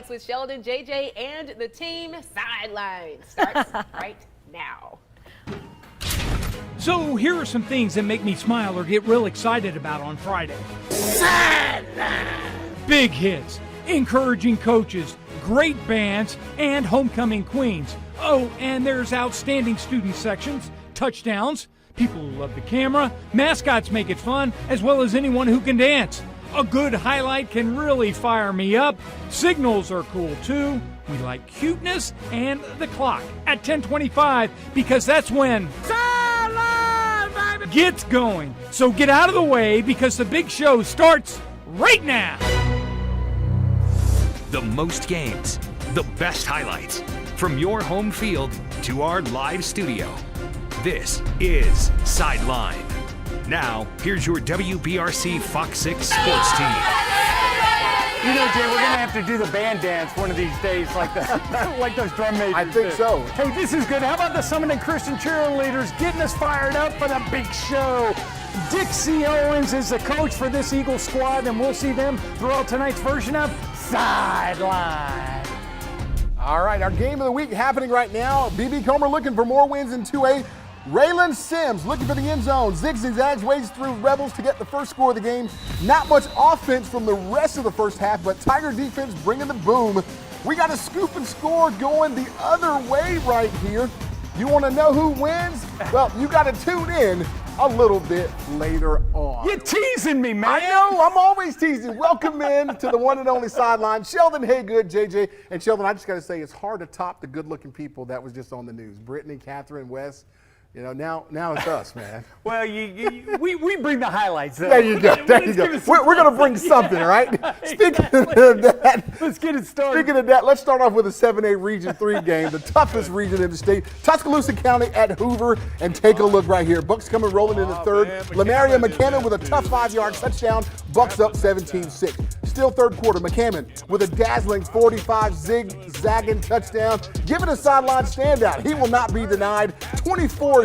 With Sheldon, JJ, and the team. Sideline starts right now. So here are some things that make me smile or get real excited about on Friday. Sideline! Big hits, encouraging coaches, great bands, and homecoming queens. Oh, and there's outstanding student sections, touchdowns, people who love the camera, mascots make it fun, as well as anyone who can dance. A good highlight can really fire me up. Signals are cool too. We like cuteness and the clock at 10:25 because that's when Sideline, baby, gets going. So get out of the way because the big show starts right now. The most games, the best highlights, from your home field to our live studio. This is Sideline. Now, here's your WBRC Fox 6 sports team. You know, Jay, we're going to have to do the band dance one of these days like those drum majors. I think so. Hey, this is good. How about the Summit and Christian cheerleaders getting us fired up for the big show? Dixie Owens is the coach for this Eagles squad, and we'll see them throughout tonight's version of Sideline. All right, our game of the week happening right now. BB Comer looking for more wins in 2A. Raylan Sims looking for the end zone. Zigs and zags, wades through Rebels to get the first score of the game. Not much offense from the rest of the first half, but Tiger defense bringing the boom. We got a scoop and score going the other way right here. You want to know who wins? Well, you got to tune in a little bit later on. You're teasing me, man. I know, I'm always teasing. Welcome in to the one and only Sideline. Sheldon Haygood, JJ. And Sheldon, I just got to say, it's hard to top the good-looking people that was just on the news. Brittany, Catherine, Wes. You know, now it's us, man. Well, we bring the highlights. Though. There you go. There you go. We're going to bring something, right? Speaking of that, let's get it started. Speaking of that, let's start off with a 7A Region 3 game, the toughest region in the state. Tuscaloosa County at Hoover, and take a look right here. Bucks coming rolling in the third. Lamaria McCammon with a tough 5-yard touchdown. Bucks up 17-6. Still third quarter, McCammon with a dazzling 45 zig-zagging touchdown, giving a Sideline standout. He will not be denied. 24-6.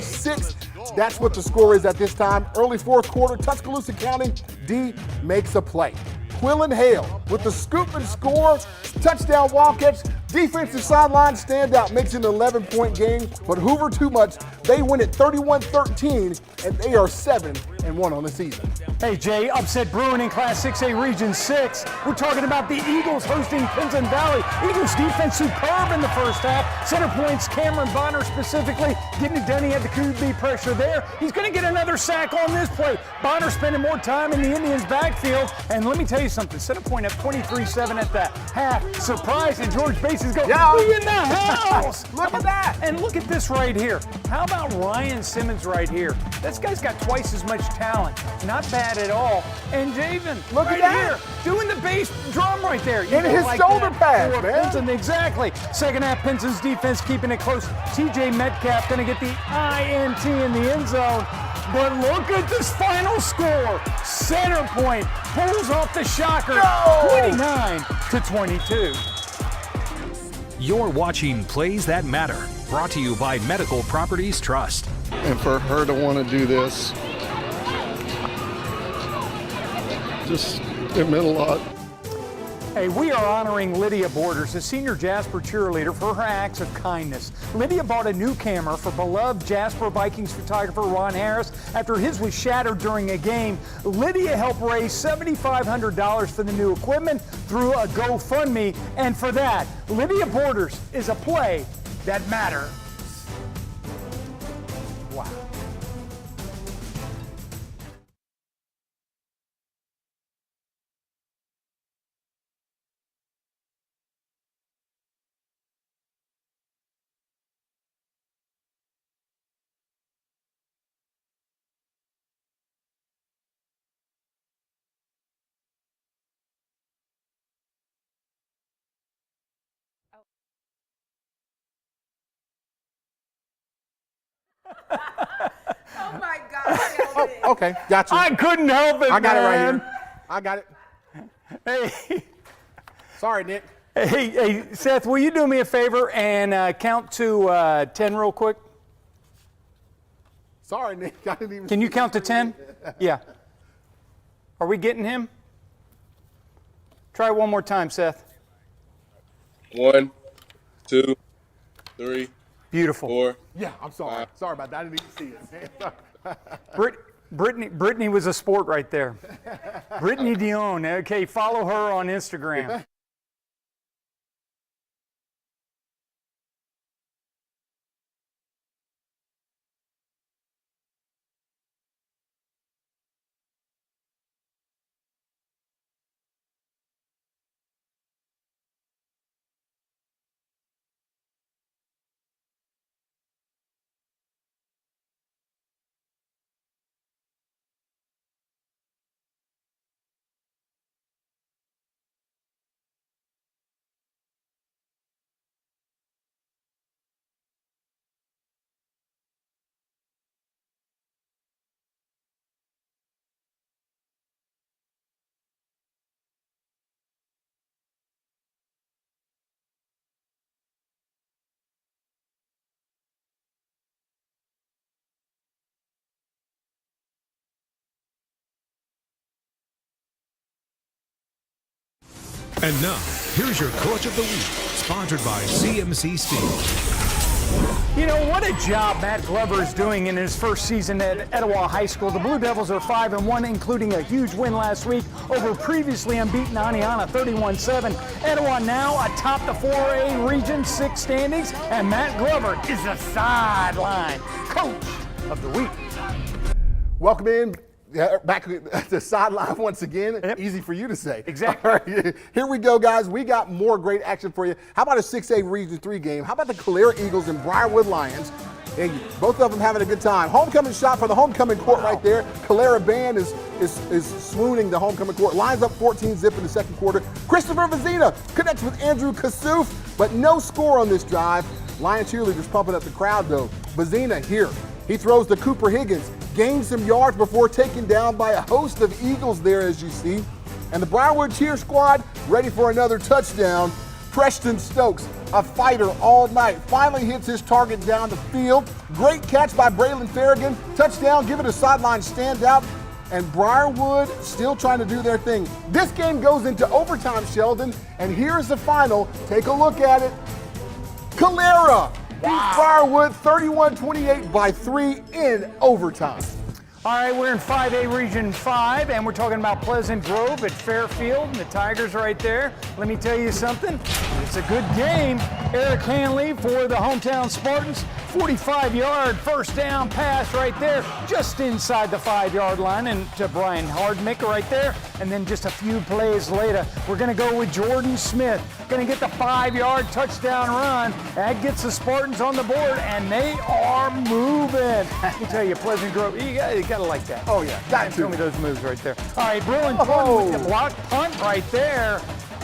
That's what the score is at this time. Early fourth quarter, Tuscaloosa County D makes a play. Quillen Hale with the scoop and score, touchdown Wildcats. Defensive Sideline standout makes it an 11-point game, but Hoover too much. They win it 31-13, and they are 7-1 on the season. Hey, Jay, upset brewing in Class 6A Region 6. We're talking about the Eagles hosting Pinson Valley. Eagles defense superb in the first half. Center points, Cameron Bonner specifically, getting it done. He had the QB pressure there. He's going to get another sack on this play. Bonner spending more time in the Indians' backfield. And let me tell you something, center point up 23-7 at the half. Surprising, George Bases go, we in the house. Look at that. And look at this right here. How about Ryan Simmons right here? This guy's got twice as much talent. Not bad at all. And Javen, look right at that. Here, doing the bass drum right there. And his shoulder pad, man. Pinson, exactly. Second half, Pinson's defense keeping it close. TJ Metcalf going to get the INT in the end zone. But look at this final score. Center point pulls off the shocker. 29-22. You're watching Plays That Matter, brought to you by Medical Properties Trust. And for her to want to do this, it meant a lot. Hey, we are honoring Lydia Borders, a senior Jasper cheerleader, for her acts of kindness. Lydia bought a new camera for beloved Jasper Vikings photographer Ron Harris after his was shattered during a game. Lydia helped raise $7,500 for the new equipment through a GoFundMe, and for that, Lydia Borders is a play that matters. Wow. Oh my God. Oh, okay, got you. I couldn't help it, I got man. it right here. I got it. Hey. Sorry, Nick. Hey, Seth, will you do me a favor and count to 10 real quick? Sorry, Nick. I didn't even. Can you count to 10? Yeah. Are we getting him? Try it one more time, Seth. 1, 2, 3, Beautiful. 4. Yeah, I'm sorry. Sorry about that. I didn't even see it. Brittany was a sport right there. Brittany Dion. Okay, follow her on Instagram. And now, here's your Coach of the Week, sponsored by CMC Steel. You know, what a job Matt Glover is doing in his first season at Etowah High School. The Blue Devils are 5-1, including a huge win last week over previously unbeaten Aniana 31-7. Etowah now atop the 4A Region 6 standings, and Matt Glover is the sideline coach of the week. Welcome in. Back to the sideline once again. Yep. Easy for you to say. Exactly. All right, here we go, guys. We got more great action for you. How about a 6A Region 3 game? How about the Calera Eagles and Briarwood Lions? And both of them having a good time. Homecoming shot for the homecoming court right there. Calera band is swooning the homecoming court. Lines up 14-zip in the second quarter. Christopher Vizina connects with Andrew Kassouf, but no score on this drive. Lion cheerleaders pumping up the crowd, though. Vizina here. He throws to Cooper Higgins, gains some yards before taken down by a host of Eagles there, as you see. And the Briarwood cheer squad ready for another touchdown. Preston Stokes, a fighter all night, finally hits his target down the field. Great catch by Braylon Farragon. Touchdown, give it a sideline standout. And Briarwood still trying to do their thing. This game goes into overtime, Sheldon, and here's the final. Take a look at it. Calera beats Briarwood 31-28 by 3 in overtime. All right, we're in 5A Region 5, and we're talking about Pleasant Grove at Fairfield, and the Tigers are right there. Let me tell you something. It's a good game. Eric Hanley for the hometown Spartans. 45-yard first down pass right there, just inside the 5-yard line, and to Brian Hardmick right there. And then just a few plays later, we're going to go with Jordan Smith. Going to get the 5-yard touchdown run. That gets the Spartans on the board, and they are moving. Let me tell you, Pleasant Grove, you got to like that. Oh, yeah, got to. Show me those moves right there. All right, Bruin Thornton with the block punt right there.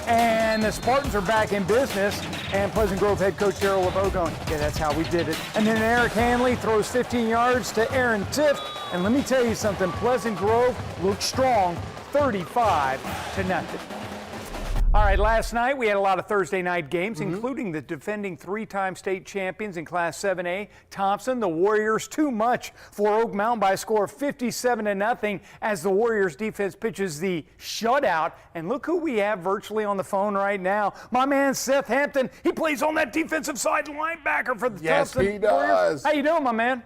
And the Spartans are back in business. And Pleasant Grove head coach Daryl LeBeau going, yeah, that's how we did it. And then Eric Hanley throws 15 yards to Aaron Tiff. And let me tell you something, Pleasant Grove looks strong, 35-0. All right, last night we had a lot of Thursday night games, including the defending 3-time state champions in Class 7A, Thompson. The Warriors too much for Oak Mountain by a score of 57-0 as the Warriors defense pitches the shutout. And look who we have virtually on the phone right now. My man Seth Hampton, he plays on that defensive side linebacker for the Thompson Yes, he does. Warriors. How you doing, my man?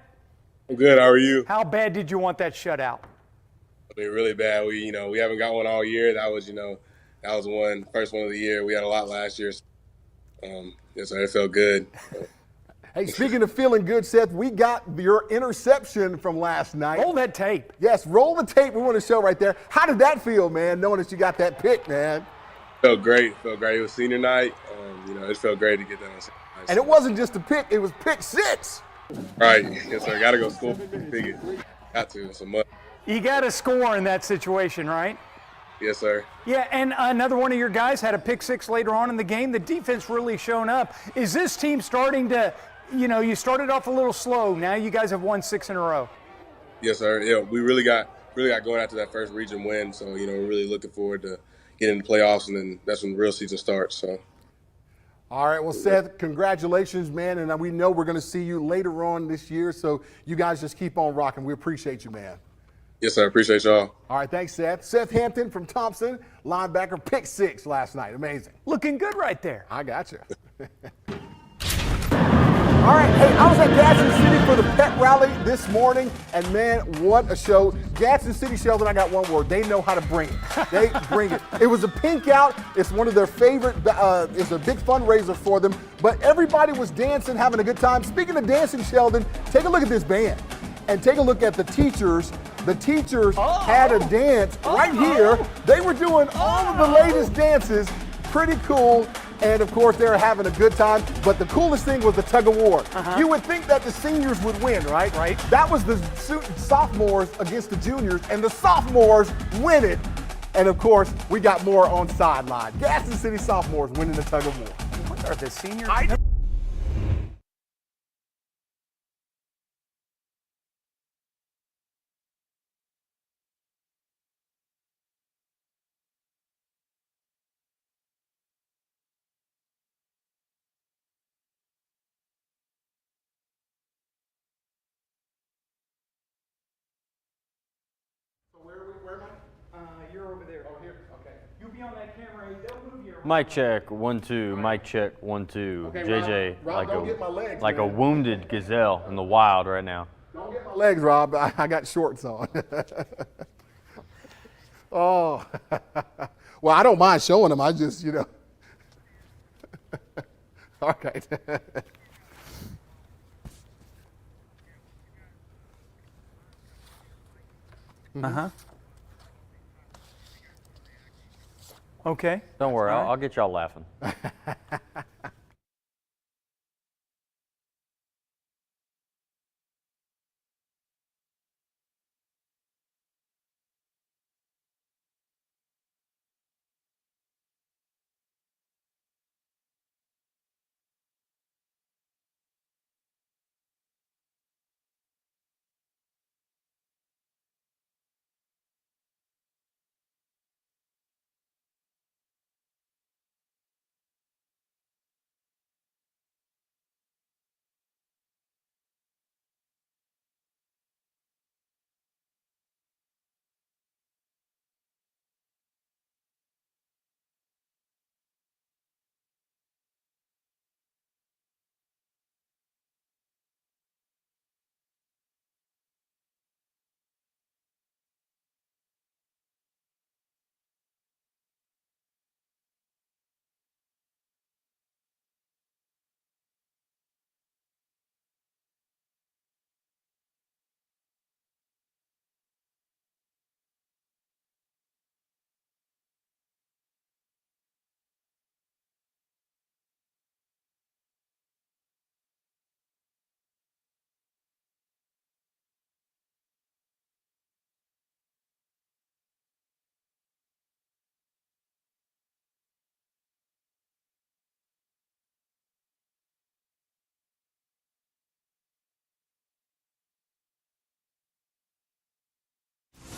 I'm good. How are you? How bad did you want that shutout? I mean, really bad. We haven't got one all year. That was first one of the year. We had a lot last year. So it felt good. Hey, speaking of feeling good, Seth, we got your interception from last night. Roll that tape. Yes, roll the tape. We want to show right there. How did that feel, man, knowing that you got that pick, man? Felt great. It was senior night. It felt great to get that on senior night. And it wasn't just a pick. It was pick 6. Right. Yes, sir. Got to go score. Big it. Got to. Some money. You got to score in that situation, right? Yes, sir. Yeah, and another one of your guys had a pick 6 later on in the game. The defense really shown up. Is this team starting to, you started off a little slow. Now you guys have won 6 in a row. Yes, sir. Yeah, we really got going after that first region win. So, we're really looking forward to getting the playoffs, and then that's when the real season starts. So. All right, well, Seth, congratulations, man. And we know we're going to see you later on this year. So you guys just keep on rocking. We appreciate you, man. Yes, sir. Appreciate y'all. All right, thanks, Seth. Seth Hampton from Thompson, linebacker, pick 6 last night. Amazing. Looking good right there. I got you. All right, hey, I was at Gadsden City for the pep rally this morning, and man, what a show. Gadsden City, Sheldon, I got one word. They know how to bring it. They bring it. It was a pink out. It's one of their favorite, it's a big fundraiser for them, but everybody was dancing, having a good time. Speaking of dancing, Sheldon, take a look at this band, and take a look at the teachers. The teachers had a dance right here. They were doing all of the latest dances. Pretty cool. And of course, they were having a good time. But the coolest thing was the tug of war. You would think that the seniors would win, right? Right. That was the sophomores against the juniors, and the sophomores win it. And of course, we got more on Sideline. Gadsden City sophomores winning the tug of war. What are the seniors? Where am I? You're over there. Oh, here. Okay. You'll be on that camera. They'll move you around. Mic check, 1 2. Mic check, 1 2. Okay, JJ, Rob, don't get my legs, like a man. wounded gazelle in the wild right now. Don't get my legs, Rob. I got shorts on. Oh. Well, I don't mind showing them. I just, you know. All right. Okay. Don't worry, All right. I'll get y'all laughing.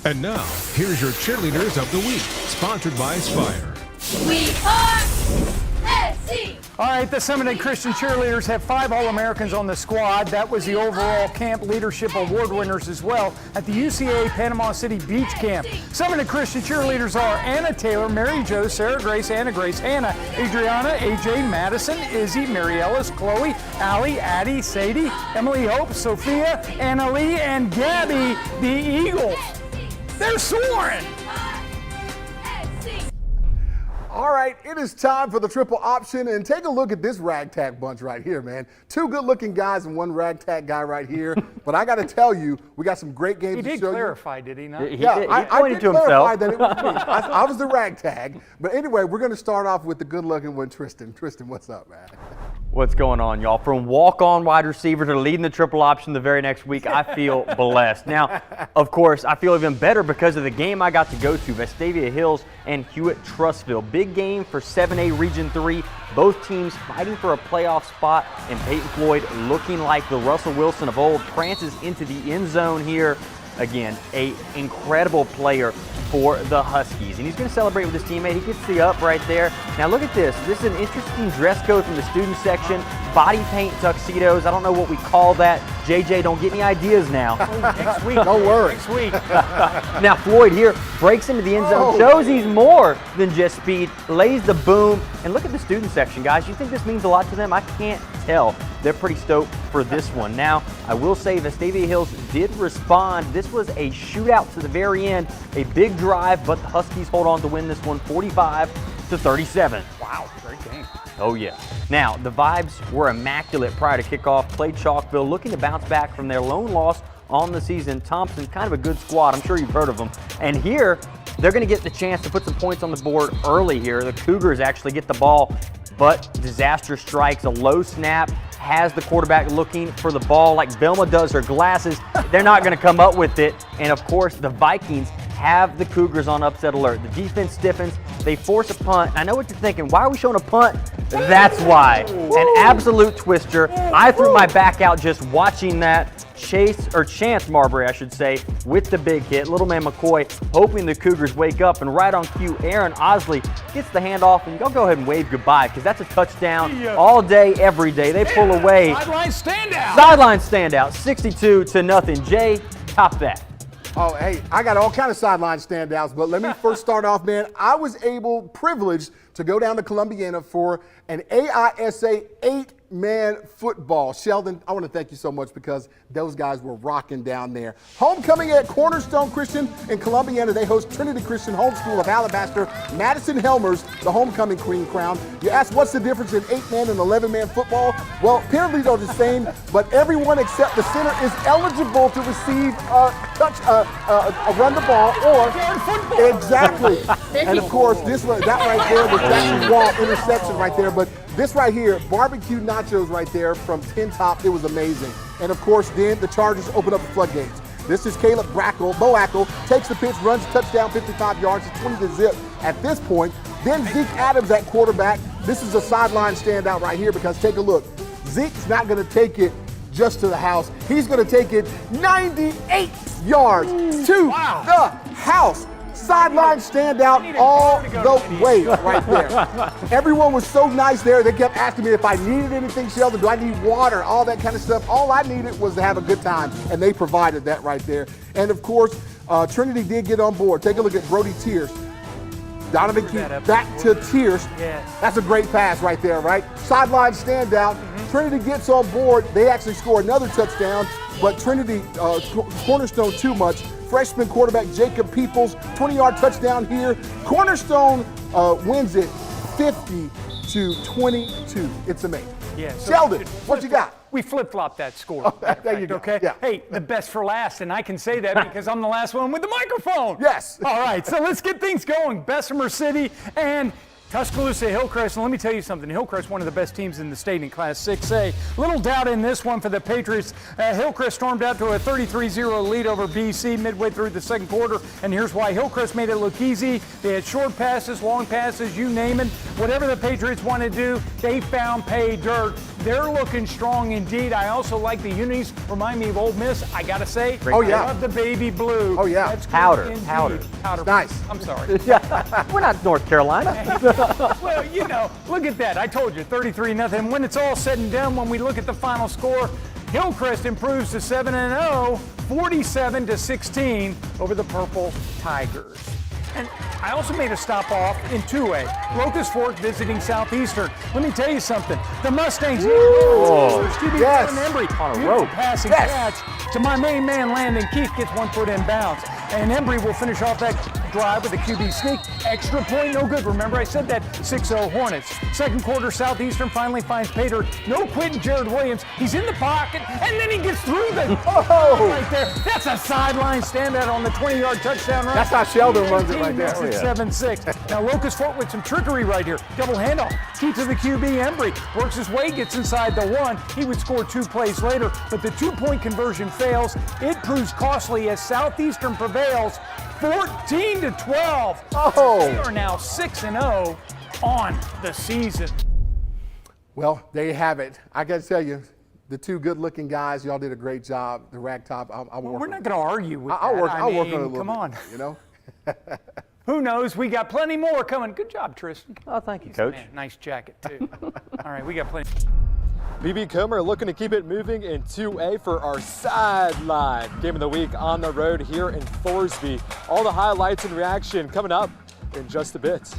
And now, here's your cheerleaders of the week, sponsored by Aspire. We are SC. All right, the Seminole Christian cheerleaders have 5 All-Americans on the squad. That was the overall camp leadership award winners as well at the UCA Panama City Beach Camp. Seminole Christian cheerleaders are Anna Taylor, Mary Jo, Sarah Grace, Anna Grace, Hannah, Adriana, AJ, Madison, Izzy, Mary Ellis, Chloe, Allie, Addie, Sadie, Emily Hope, Sophia, Anna Lee, and Gabby, the Eagles. They're soaring! All right, it is time for the triple option, and take a look at this ragtag bunch right here, man. 2 good-looking guys and 1 ragtag guy right here. But I got to tell you, we got some great games He to did show clarify, did he not? He Yeah, did, he I pointed did to clarify himself. that it was me. I was the ragtag. But anyway, we're going to start off with the good-looking one, Tristan. Tristan, what's up, man? What's going on, y'all? From walk-on wide receiver to leading the triple option the very next week, I feel blessed. Now, of course, I feel even better because of the game I got to go to, Vestavia Hills and Hewitt-Trussville. Big game for 7A Region 3. Both teams fighting for a playoff spot, and Peyton Floyd looking like the Russell Wilson of old prances into the end zone here. again, an incredible player for the Huskies. And he's going to celebrate with his teammate. He gets the up right there. Now look at this. This is an interesting dress code from the student section. Body paint tuxedos. I don't know what we call that. JJ, don't get any ideas now. Next week. Don't worry. Next week. Now Floyd here breaks into the end zone, shows he's more than just speed, lays the boom, and look at the student section, guys. You think this means a lot to them? I can't tell. They're pretty stoked for this one. Now, I will say Vestavia Hills did respond. This was a shootout to the very end, a big drive, but the Huskies hold on to win this one 45-37. Wow, great game. Oh yeah. Now, the vibes were immaculate prior to kickoff. Played Chalkville looking to bounce back from their lone loss on the season. Thompson, kind of a good squad. I'm sure you've heard of them. And here, they're going to get the chance to put some points on the board early here. The Cougars actually get the ball, but disaster strikes. A low snap has the quarterback looking for the ball like Velma does her glasses. They're not going to come up with it. And of course, the Vikings have the Cougars on upset alert. The defense stiffens. They force a punt. I know what you're thinking. Why are we showing a punt? That's why. An absolute twister. I threw my back out just watching that. Chance Marbury, I should say, with the big hit. Little man McCoy hoping the Cougars wake up, and right on cue, Aaron Osley gets the handoff, and y'all go ahead and wave goodbye because that's a touchdown all day, every day. They pull away. Sideline standout. Sideline standout, 62-0. Jay, top that. Oh, hey, I got all kind of sideline standouts, but let me first start off, man. I was privileged to go down to Columbiana for an AISA 8-man football. Sheldon, I want to thank you so much because those guys were rocking down there. Homecoming at Cornerstone Christian in Columbiana. They host Trinity Christian Homeschool of Alabaster. Madison Helmers, the homecoming queen crown. You ask what's the difference in 8-man and 11-man football? Well, apparently they're the same, but everyone except the center is eligible to receive a run the ball or exactly. And of course, that right there was that wall interception right there. But this right here, barbecue nachos right there from Tin Top, it was amazing. And of course, then the Chargers open up the floodgates. This is Caleb Boackle, takes the pitch, runs touchdown, 55 yards, it's 20-0 at this point. Then Zeke Adams at quarterback. This is a sideline standout right here because take a look. Zeke's not going to take it just to the house. He's going to take it 98 yards to the house. Sideline standout all the way right there. Everyone was so nice there. They kept asking me if I needed anything, Sheldon. Do I need water? All that kind of stuff. All I needed was to have a good time, and they provided that right there. And of course, Trinity did get on board. Take a look at Brody Tears. Donovan Keith back to Tears. That's a great pass right there, right? Sideline standout. Trinity gets on board. They actually score another touchdown, but Trinity, Cornerstone too much. Freshman quarterback Jacob Peoples, 20-yard touchdown here. Cornerstone wins it 50-22. It's amazing. Yeah, so Sheldon, what you got? We flip-flopped that score. There you go. Okay. Yeah. Hey, the best for last, and I can say that because I'm the last one with the microphone. Yes. All right, so let's get things going. Bessemer City and Tuscaloosa Hillcrest, and let me tell you something. Hillcrest, one of the best teams in the state in Class 6A. Little doubt in this one for the Patriots. Hillcrest stormed out to a 33-0 lead over BC midway through the second quarter, and here's why. Hillcrest made it look easy. They had short passes, long passes, you name it. Whatever the Patriots want to do, they found pay dirt. They're looking strong indeed. I also like the unis. Remind me of Ole Miss, I got to say. Oh, yeah. I love the baby blue. Oh, yeah. That's Powder. Nice. I'm sorry. We're not North Carolina. Well, you know, look at that. I told you, 33-0. When it's all said and done, when we look at the final score, Hillcrest improves to 7-0, 47-16 over the Purple Tigers. And I also made a stop off in 2A. Locust Fork visiting Southeastern. Let me tell you something. The Mustangs Yes. On a rope. Passing catch to my main man Landon Keith gets 1 foot in bounds. And Embry will finish off that drive with a QB sneak. Extra point, no good. Remember I said that, 6-0 Hornets. Second quarter, Southeastern finally finds Pater. No quitting Jared Williams. He's in the pocket, and then he gets through the right there. That's a sideline standout on the 20-yard touchdown run. That's how Sheldon runs it right there. Makes it 7-6. Now Locust Fork with some trickery right here. Double handoff. Key to the QB, Embry. Works his way, gets inside the 1. He would score 2 plays later, but the 2-point conversion fails. It proves costly as Southeastern prevails 14-12. Oh. They are now 6-0 on the season. Well, there you have it. I got to tell you, the two good-looking guys. Y'all did a great job. The rag top. We're not going to argue with I'll that. work on it a little Come bit, on. You know. Who knows? We got plenty more coming. Good job, Tristan. Oh, thank you, Coach. Man, nice jacket, too. All right, we got plenty. BB Comer looking to keep it moving in 2A for our Sideline game of the week on the road here in Thorsby. All the highlights and reaction coming up in just a bit.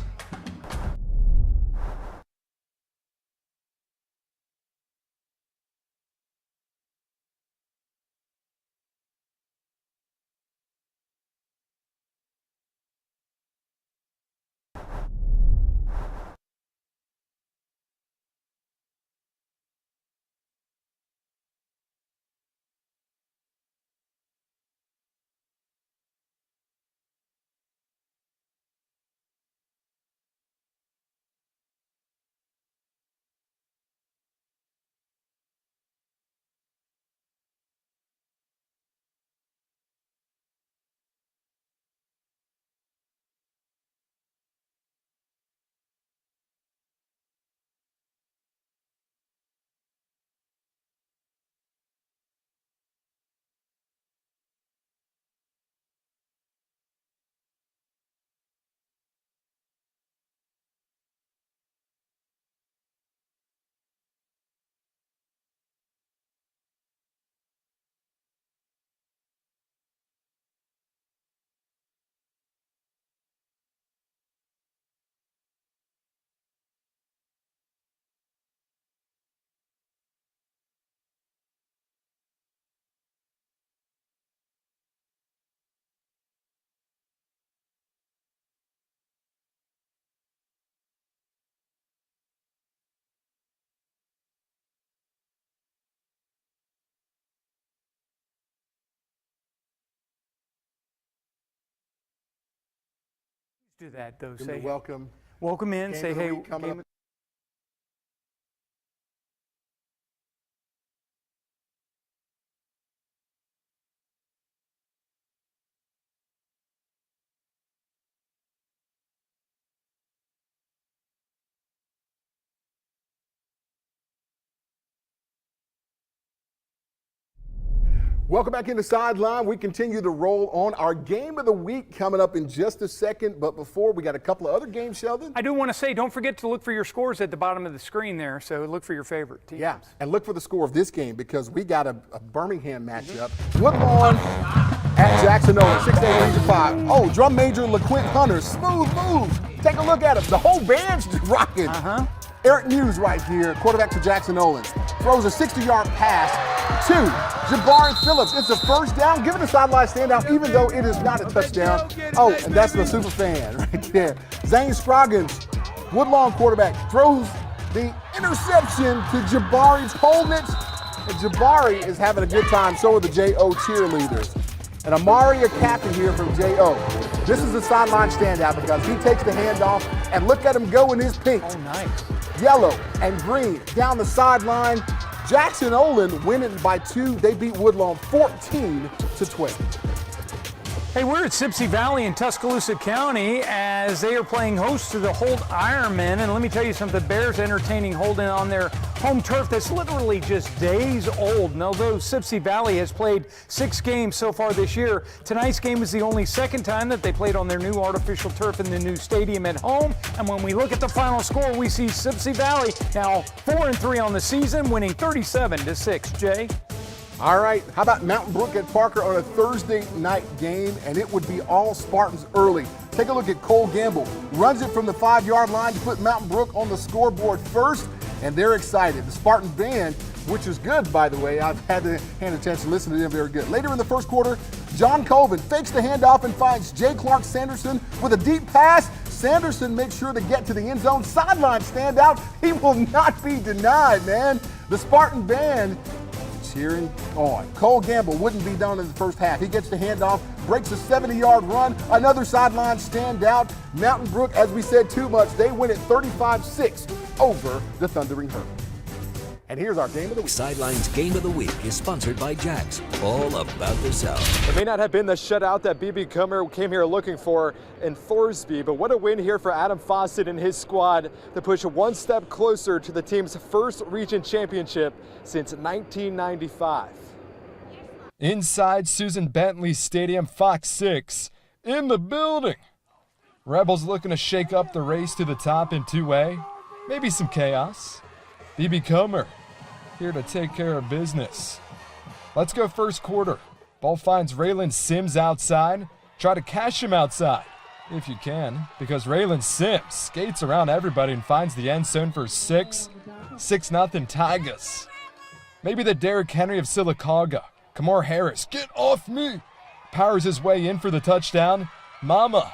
Do that, though. Give Say me welcome. welcome in. Game Say, of the hey, week coming game up. Welcome back into Sideline. We continue to roll on our game of the week coming up in just a second. But before, we got a couple of other games, Sheldon. I do want to say, don't forget to look for your scores at the bottom of the screen there. So look for your favorite teams. Yeah, and look for the score of this game because we got a Birmingham matchup. Woodlawn at Jackson Owen, 6A Region 5. Oh, drum major LaQuint Hunter, smooth move. Take a look at him. The whole band's rocking. Eric Muse right here, quarterback for Jackson Olin. Throws a 60-yard pass to Jabari Phillips. It's a first down. Give it a sideline standout, even though it is not a touchdown. Oh, and that's the super fan right there. Zane Scroggins, Woodlawn quarterback, throws the interception to Jabari's holding it. And Jabari is having a good time. So are the J.O. cheerleaders. And Amari, a captain here from J.O. This is a sideline standout because he takes the handoff, and look at him go in his pink. Oh, nice. Yellow and green down the sideline. Jackson Olin winning by 2. They beat Woodlawn 14-12. Hey, we're at Sipsey Valley in Tuscaloosa County as they are playing host to the Holt Ironmen. And let me tell you something, Bears entertaining Holden on their home turf that's literally just days old. And although Sipsey Valley has played 6 games so far this year, tonight's game is the only second time that they played on their new artificial turf in the new stadium at home. And when we look at the final score, we see Sipsey Valley now 4-3 on the season, winning 37-6. Jay? All right, how about Mountain Brook at Parker on a Thursday night game, and it would be all Spartans early. Take a look at Cole Gamble. Runs it from the 5-yard line to put Mountain Brook on the scoreboard first, and they're excited. The Spartan band, which is good, by the way. I've had the hand a chance to listen to them very good. Later in the first quarter, John Colvin fakes the handoff and finds J. Clark Sanderson with a deep pass. Sanderson makes sure to get to the end zone. Sideline standout. He will not be denied, man. The Spartan band cheering on. Cole Gamble wouldn't be done in the first half. He gets the handoff, breaks a 70-yard run, another sideline standout. Mountain Brook, as we said too much, they win it 35-6 over the Thundering Herd. And here's our game of the week. Sideline's Game of the Week is sponsored by Jack's, all about the South. It may not have been the shutout that B.B. Comer came here looking for in Thorsby, but what a win here for Adam Fawcett and his squad to push one step closer to the team's first region championship since 1995. Inside Susan Bentley Stadium, Fox 6 in the building. Rebels looking to shake up the race to the top in 2A. Maybe some chaos. B.B. Comer here to take care of business. Let's go first quarter. Ball finds Raylan Sims outside. Try to cash him outside, if you can, because Raylan Sims skates around everybody and finds the end zone for 6-0 Tigers. Maybe the Derrick Henry of Sylacauga. Kamar Harris, get off me! Powers his way in for the touchdown. Mama,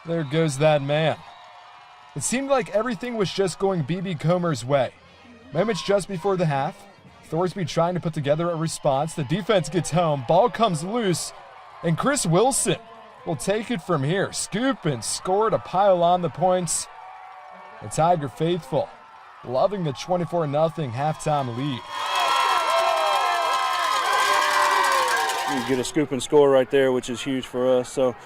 there goes that man. It seemed like everything was just going B.B. Comer's way. Moments just before the half, Thorsby trying to put together a response. The defense gets home, ball comes loose, and Chris Wilson will take it from here. Scoop and score to pile on the points. The Tiger faithful loving the 24-0 halftime lead. You get a scoop and score right there, which is huge for us. So,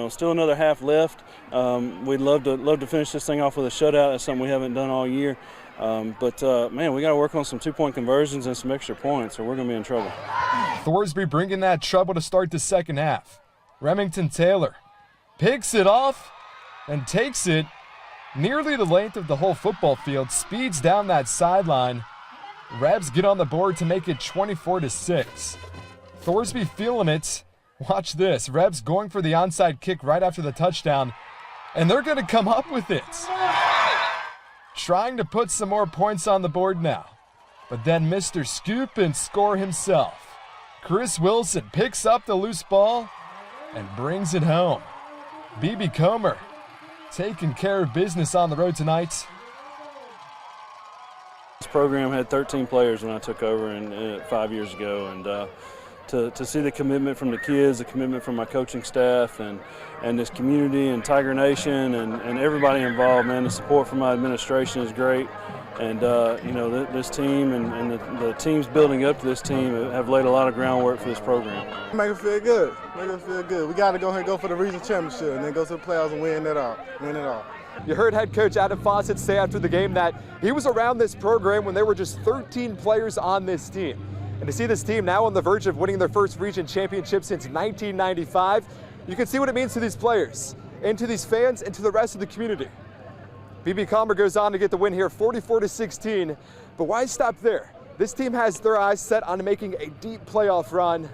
still another half left. We'd love to finish this thing off with a shutout. That's something we haven't done all year. Man, we got to work on some two-point conversions and some extra points, or we're going to be in trouble. Thorsby bringing that trouble to start the second half. Remington Taylor picks it off and takes it nearly the length of the whole football field, speeds down that sideline. Rebs get on the board to make it 24-6. Thorsby feeling it. Watch this. Rebs going for the onside kick right after the touchdown, and they're going to come up with it. Trying to put some more points on the board now. But then Mr. Scoop and score himself. Chris Wilson picks up the loose ball and brings it home. B.B. Comer taking care of business on the road tonight. This program had 13 players when I took over 5 years ago, and to see the commitment from the kids, the commitment from my coaching staff, and this community and Tiger Nation and everybody involved, man, the support from my administration is great. And, this team and the teams building up to this team have laid a lot of groundwork for this program. Make it feel good. Make it feel good. We got to go ahead and go for the region championship and then go to the playoffs and win it all. You heard head coach Adam Fawcett say after the game that he was around this program when there were just 13 players on this team. And to see this team now on the verge of winning their first region championship since 1995, you can see what it means to these players, and to these fans, and to the rest of the community. B.B. Comer goes on to get the win here, 44-16. But why stop there? This team has their eyes set on making a deep playoff run,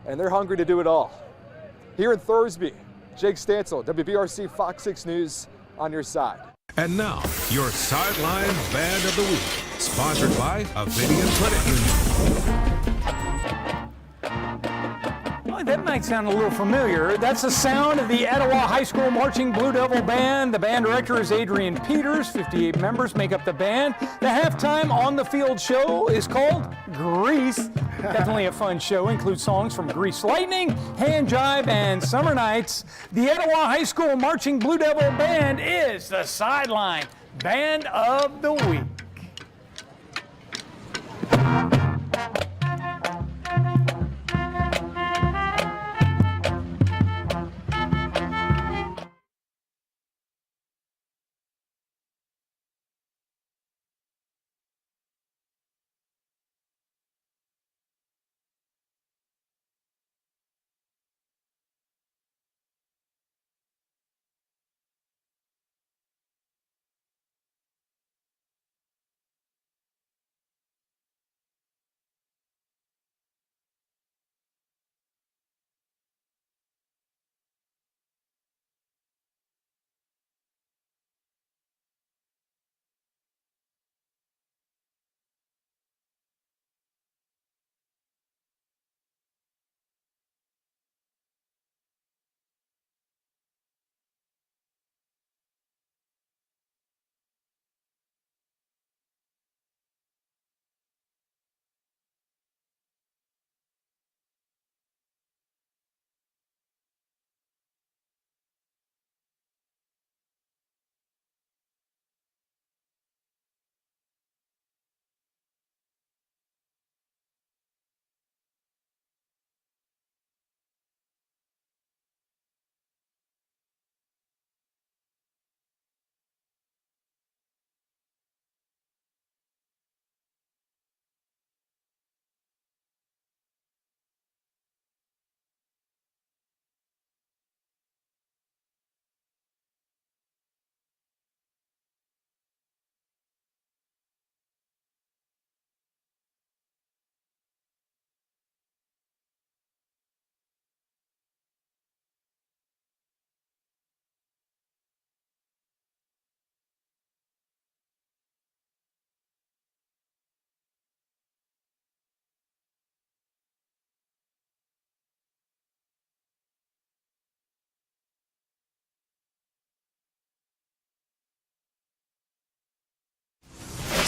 and they're hungry to do it all. Here in Thorsby, Jake Stansel, WBRC Fox 6 News, on your side. And now, your Sideline Band of the Week, sponsored by Avidian Credit Union. Well, that might sound a little familiar. That's the sound of the Etowah High School Marching Blue Devil Band. The band director is Adrian Peters. 58 members make up the band. The halftime on-the-field show is called Grease. Definitely a fun show. Includes songs from Grease Lightning, Hand Jive, and Summer Nights. The Etowah High School Marching Blue Devil Band is the Sideline Band of the Week.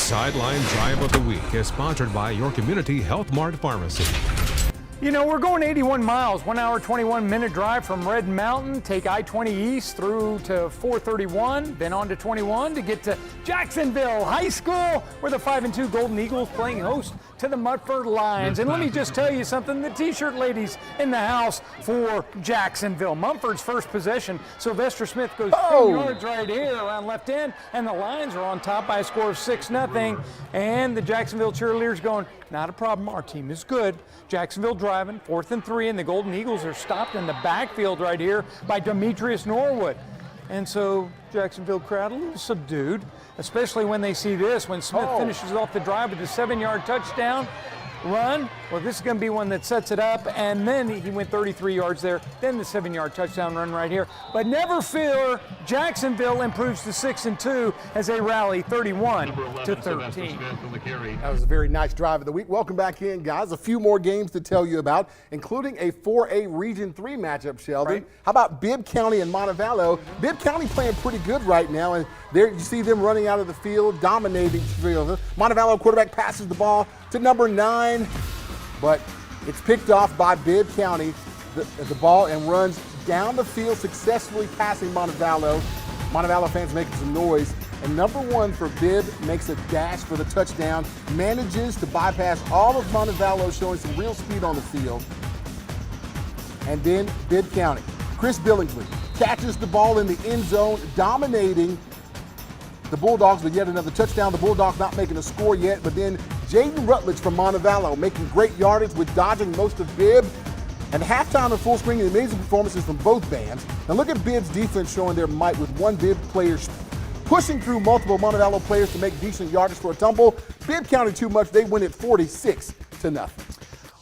Sideline Drive of the Week is sponsored by your Community Health Mart Pharmacy. You know, we're going 81 miles, 1 hour, 21-minute drive from Red Mountain, take I-20 east through to 431, then on to 21 to get to Jacksonville High School, where the 5-2 Golden Eagles playing host to the Mudford Lions. And let me just tell you something, the t-shirt ladies in the house for Jacksonville. Mumford's first possession, Sylvester Smith goes 10 yards right here around left end, and the Lions are on top by a score of 6-0. And the Jacksonville cheerleaders going, not a problem, our team is good. Jacksonville driving, 4th and 3, and the Golden Eagles are stopped in the backfield right here by Demetrius Norwood. And so Jacksonville crowd a little subdued, especially when they see this, when Smith finishes off the drive with a 7-yard touchdown run. Well, this is going to be one that sets it up, and then he went 33 yards there, then the 7-yard touchdown run right here. But never fear, Jacksonville improves to 6-2 as they rally 31-13. That was a very nice drive of the week. Welcome back in, guys. A few more games to tell you about, including a 4A Region 3 matchup, Sheldon. Right. How about Bibb County and Montevallo? Bibb County playing pretty good right now, and there you see them running out of the field, dominating the field. Montevallo quarterback passes the ball to number 9, but it's picked off by Bibb County, the ball, and runs down the field, successfully passing Montevallo. Montevallo fans making some noise. And number 1 for Bibb makes a dash for the touchdown, manages to bypass all of Montevallo, showing some real speed on the field. And then Bibb County, Chris Billingsley catches the ball in the end zone, dominating the Bulldogs with yet another touchdown. The Bulldogs not making a score yet, but then Jaden Rutledge from Montevallo making great yardage with dodging most of Bibb. And halftime and full screen, amazing performances from both bands. Now look at Bibb's defense showing their might with one Bibb player pushing through multiple Montevallo players to make decent yardage for a tumble. Bibb County too much. They win it 46-0.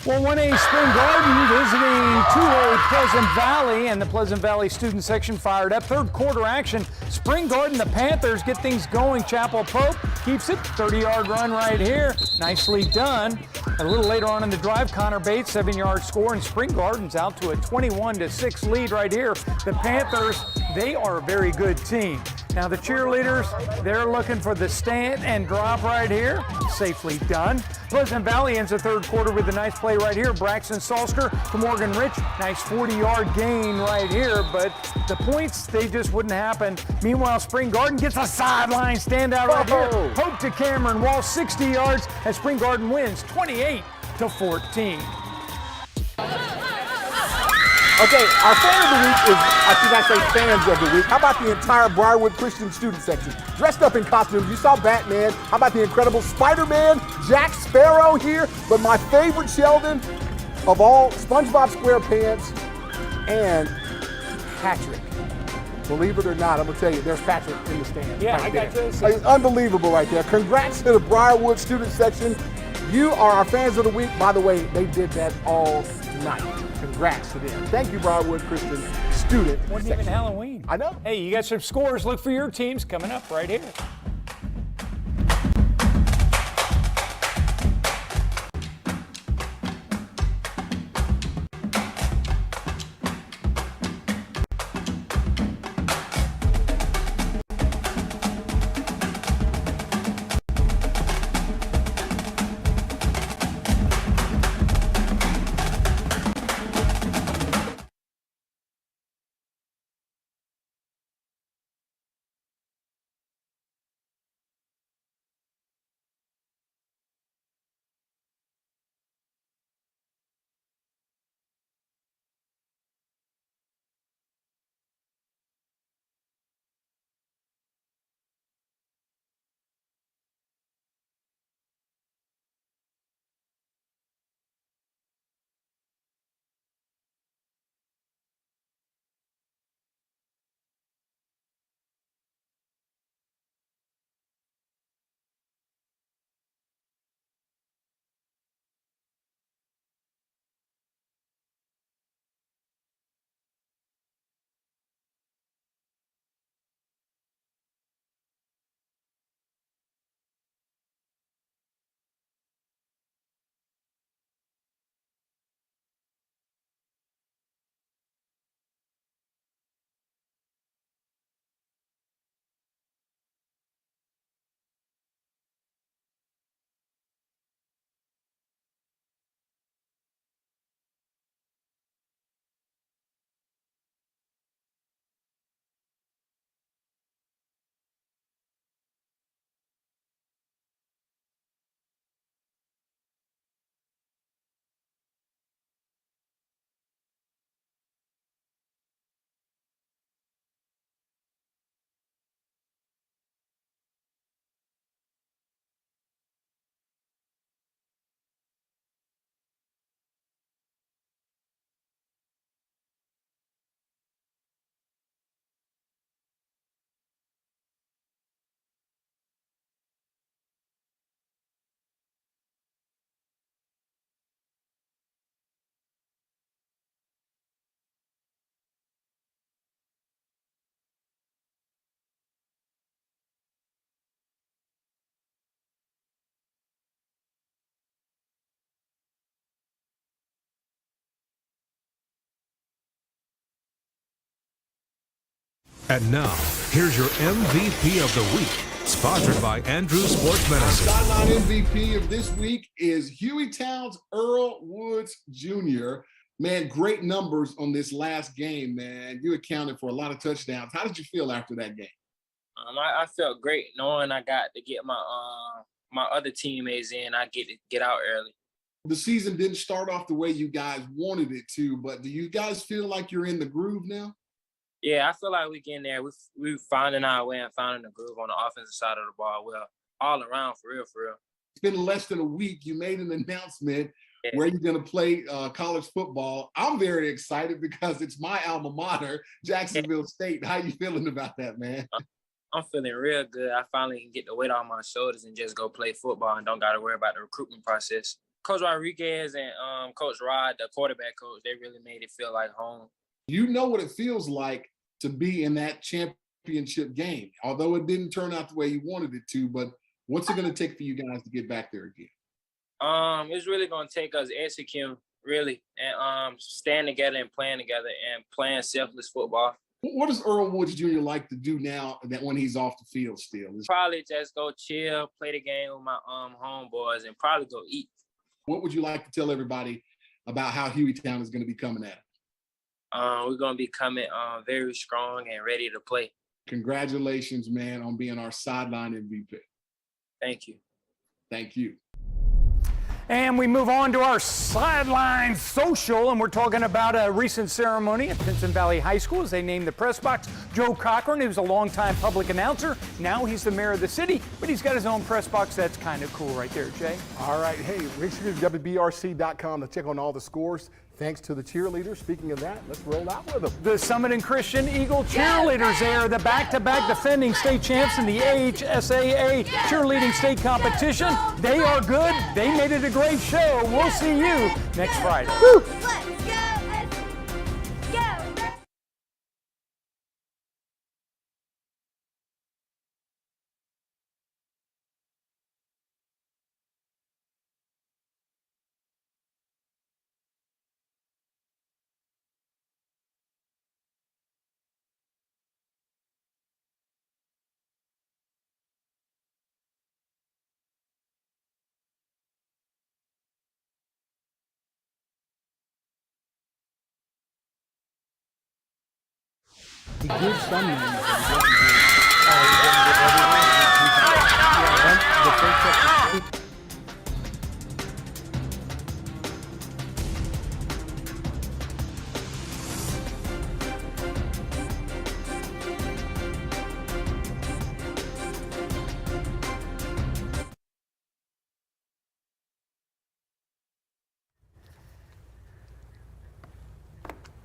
Well, 1A Spring Garden visiting 2A Pleasant Valley, and the Pleasant Valley student section fired up. Third quarter action. Spring Garden, the Panthers get things going. Chapel Pope keeps it. 30-yard run right here. Nicely done. A little later on in the drive, Connor Bates, 7-yard score, and Spring Garden's out to a 21-6 lead right here. The Panthers, they are a very good team. Now the cheerleaders, they're looking for the stand and drop right here. Safely done. Pleasant Valley ends the third quarter with a nice play right here. Braxton Salster to Morgan Rich. Nice 40-yard gain right here, but the points, they just wouldn't happen. Meanwhile, Spring Garden gets a sideline standout right here. Hope to Cameron Wall, 60 yards, as Spring Garden wins 28-14. Okay, our fan of the week is, I should not say fans of the week. How about the entire Briarwood Christian student section? Dressed up in costumes. You saw Batman. How about the incredible Spider-Man, Jack Sparrow here? But my favorite, Sheldon, of all, SpongeBob SquarePants and Patrick. Believe it or not, I'm going to tell you, there's Patrick in the stand. Yeah, right I got there. you. It's unbelievable right there. Congrats to the Briarwood student section. You are our fans of the week. By the way, they did that all night. Congrats to them. Thank you, Briarwood Christian student Wasn't section. even Halloween. I know. Hey, you got some scores. Look for your teams coming up right here. And now, here's your MVP of the week, sponsored by Andrew Sports Medicine. Sideline MVP of this week is Hueytown's Earl Woods Jr. Man, great numbers on this last game, man. You accounted for a lot of touchdowns. How did you feel after that game? I felt great knowing I got to get my my other teammates in. I get out early. The season didn't start off the way you guys wanted it to, but do you guys feel like you're in the groove now? Yeah, I feel like we getting there. We finding our way and finding the groove on the offensive side of the ball. Well, all around, for real, for real. It's been less than a week. You made an announcement where you're going to play college football. I'm very excited because it's my alma mater, Jacksonville State. How you feeling about that, man? I'm feeling real good. I finally can get the weight off my shoulders and just go play football and don't got to worry about the recruitment process. Coach Rodriguez and Coach Rod, the quarterback coach, they really made it feel like home. You know what it feels like to be in that championship game, although it didn't turn out the way you wanted it to, but what's it going to take for you guys to get back there again? It's really going to take us executing, really, and staying together and playing selfless football. What does Earl Woods Jr. like to do now that when he's off the field still? Probably just go chill, play the game with my homeboys, and probably go eat. What would you like to tell everybody about how Hueytown is going to be coming at it? We're going to be coming very strong and ready to play. Congratulations, man, on being our sideline MVP. Thank you. Thank you. And we move on to our Sideline Social, and we're talking about a recent ceremony at Pinson Valley High School as they named the press box. Joe Cochran, who's a longtime public announcer, now he's the mayor of the city, but he's got his own press box. That's kind of cool right there, Jay. All right, hey, make sure you go to WBRC.com to check on all the scores. Thanks to the cheerleaders. Speaking of that, let's roll out with them. The Summit and Christian Eagle cheerleaders there, the back-to-back defending state champs in the AHSAA cheerleading state competition. They are good. They made it a great show. We'll see you next Friday. Woo! He gives some names.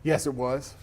Yes, it was.